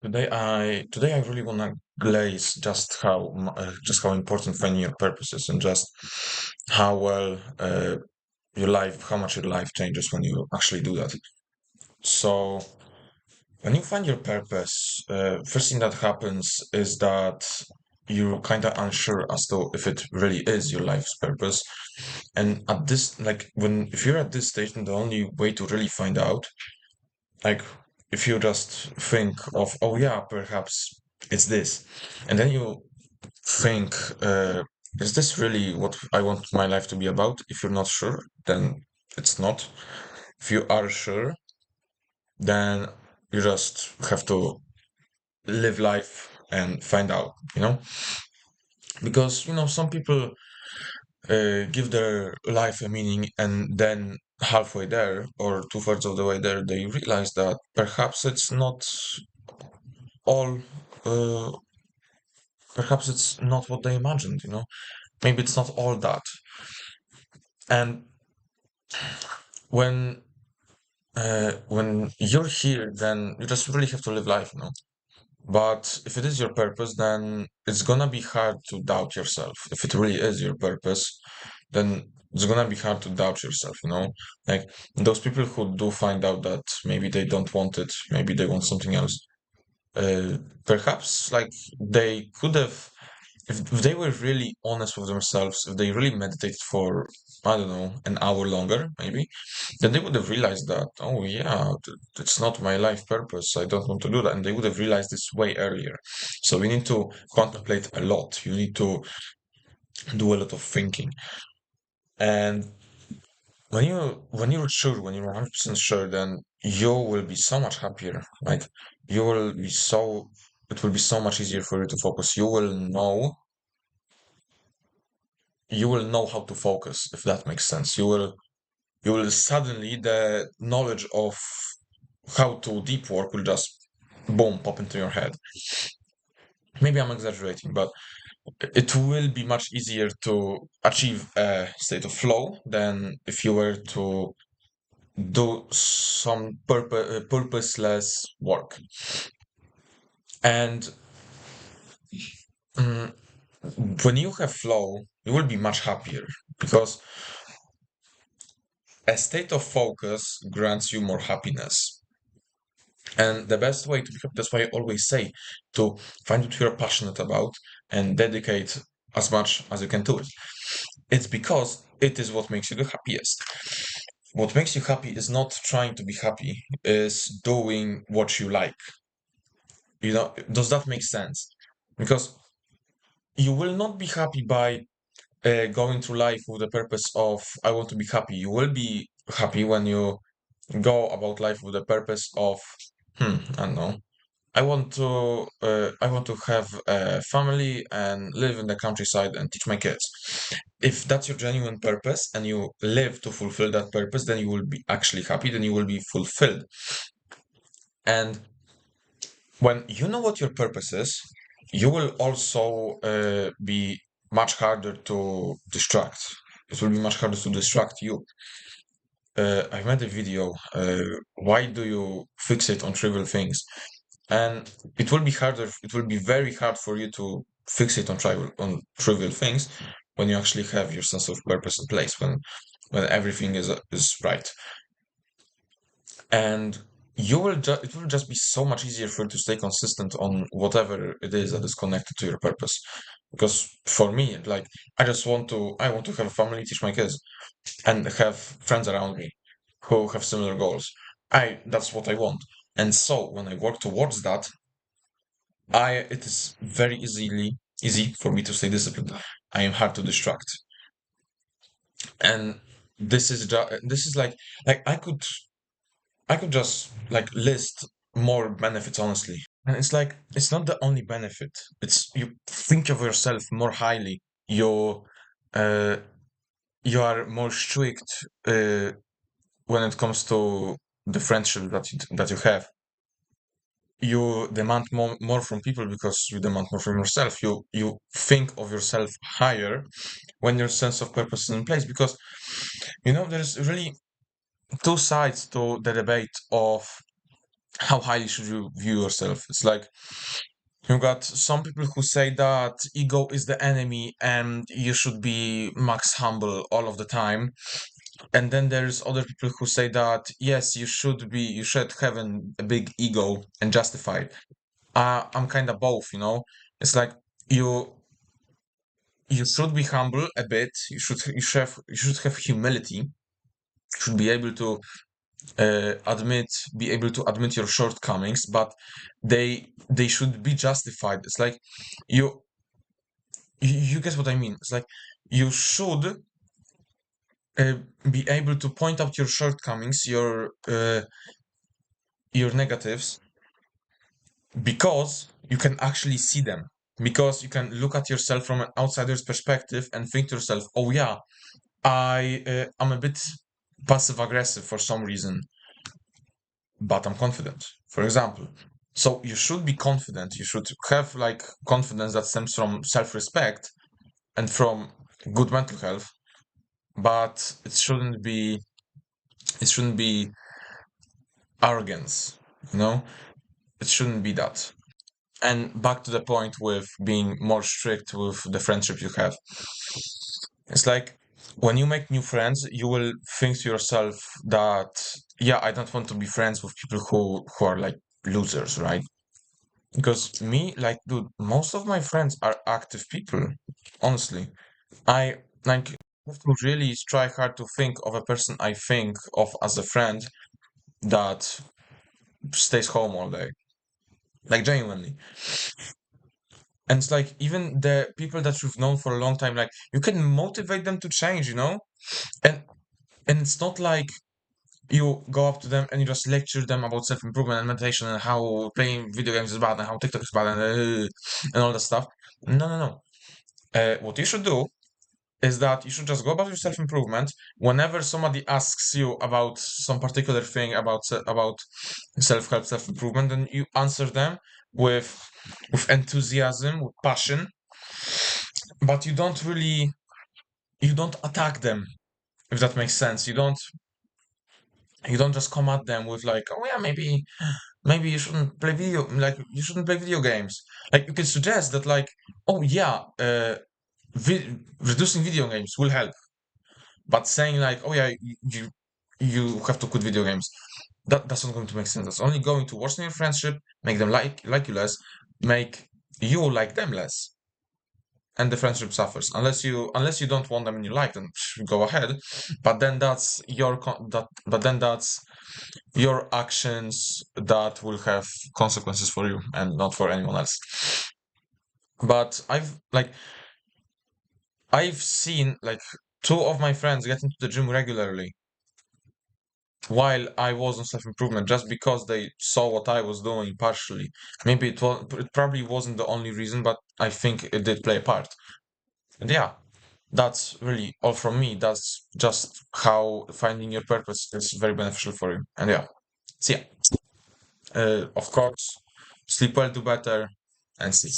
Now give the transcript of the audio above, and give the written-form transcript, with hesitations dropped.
Today I really want to glaze just how important finding your purpose is, and just how well how much your life changes when you actually do that. So when you find your purpose, first thing that happens is that you're kind of unsure as to if it really is your life's purpose. And at this, like when if you're at this stage, then the only way to really find out, like if you just think of, oh yeah, perhaps it's this, and then you think, is this really what I want my life to be about? If you're not sure, then it's not. If you are sure, then you just have to live life and find out, because some people give their life a meaning, and then halfway there or two-thirds of the way there they realize that perhaps it's not all uh, perhaps it's not what they imagined, maybe it's not all that. And when when you're here, then you just really have to live life, but if it is your purpose, then it's gonna be hard to doubt yourself. If it really is your purpose, then it's gonna be hard to doubt yourself, like those people who do find out that maybe they don't want it, maybe they want something else. Perhaps like they could have, if they were really honest with themselves, if they really meditated for, I don't know, an hour longer, maybe, then they would have realized that, oh yeah, it's not my life purpose. I don't want to do that. And they would have realized this way earlier. So you need to contemplate a lot. You need to do a lot of thinking. And when you're sure, when you're 100% sure, then you will be so much happier. Like you will be so, it will be so much easier for you to focus. You will know how to focus, if that makes sense. You will suddenly, the knowledge of how to deep work will just boom pop into your head. Maybe I'm exaggerating, but it will be much easier to achieve a state of flow than if you were to do some purposeless work. And mm, when you have flow, you will be much happier, because a state of focus grants you more happiness. And the best way to become, that's why I always say to find what you're passionate about and dedicate as much as you can to it. It's because it is what makes you the happiest. What makes you happy is not trying to be happy, is doing what you like. Does that make sense? Because you will not be happy by going through life with the purpose of, I want to be happy. You will be happy when you go about life with the purpose of, I don't know, I want to have a family and live in the countryside and teach my kids. If that's your genuine purpose and you live to fulfill that purpose, then you will be actually happy, then you will be fulfilled. And when you know what your purpose is, you will also be much harder to distract. It will be much harder to distract you. I made a video, why do you fixate on trivial things? And it will be very hard for you to fixate on trivial things when you actually have your sense of purpose in place, when everything is right. And it will just be so much easier for you to stay consistent on whatever it is that is connected to your purpose. Because for me, like I want to have a family, teach my kids, and have friends around me who have similar goals. That's what I want. And so when I work towards that, it is very easy for me to stay disciplined. I am hard to distract. And this is like I could just like list more benefits, honestly. And it's like it's not the only benefit. It's you think of yourself more highly. You uh you are more strict when it comes to the friendship that you have. You demand more from people because you demand more from yourself. You think of yourself higher when your sense of purpose is in place, because there's really two sides to the debate of how highly should you view yourself? It's like you got some people who say that ego is the enemy and you should be max humble all of the time. And then there's other people who say that yes, you should have a big ego and justify it. I'm kind of both, you know. It's like you you should be humble a bit. You should have humility. You should be able to be able to admit your shortcomings, but they should be justified. It's like you you get what I mean. It's like you should uh, be able to point out your shortcomings, your negatives, because you can actually see them. Because you can look at yourself from an outsider's perspective and think to yourself, "Oh yeah, I'm a bit passive aggressive for some reason, but I'm confident." For example, so you should be confident. You should have like confidence that stems from self-respect and from good mental health, but it shouldn't be arrogance, you know? It shouldn't be that. And back to the point with being more strict with the friendship you have. It's like when you make new friends, you will think to yourself that, yeah, I don't want to be friends with people who are like losers, right? Because me, like, dude, most of my friends are active people. Honestly, I like have to really try hard to think of a person I think of as a friend that stays home all day, like genuinely. And it's like even the people that you've known for a long time, like you can motivate them to change, you know? And and it's not like you go up to them and you just lecture them about self-improvement and meditation and how playing video games is bad and how TikTok is bad and all that stuff. No, no, no. What you should do is that you should just go about your self-improvement. Whenever somebody asks you about some particular thing about self-help, self-improvement, then you answer them with with enthusiasm, with passion, but you don't attack them, if that makes sense. You don't just come at them with like, oh yeah, maybe you shouldn't play video games. Like you can suggest that like, oh yeah, reducing video games will help. But saying like, oh yeah, you have to quit video games, that's not going to make sense. That's only going to worsen your friendship, make them like you less, make you like them less, and the friendship suffers. Unless you don't want them in your life, then go ahead. But then that's your actions that will have consequences for you and not for anyone else. But I've seen like two of my friends get into the gym regularly while I was on self-improvement just because they saw what I was doing partially. Maybe it probably wasn't the only reason, but I think it did play a part. And yeah, that's really all from me. That's just how finding your purpose is very beneficial for you. And yeah, see ya. Of course, sleep well, do better, and see.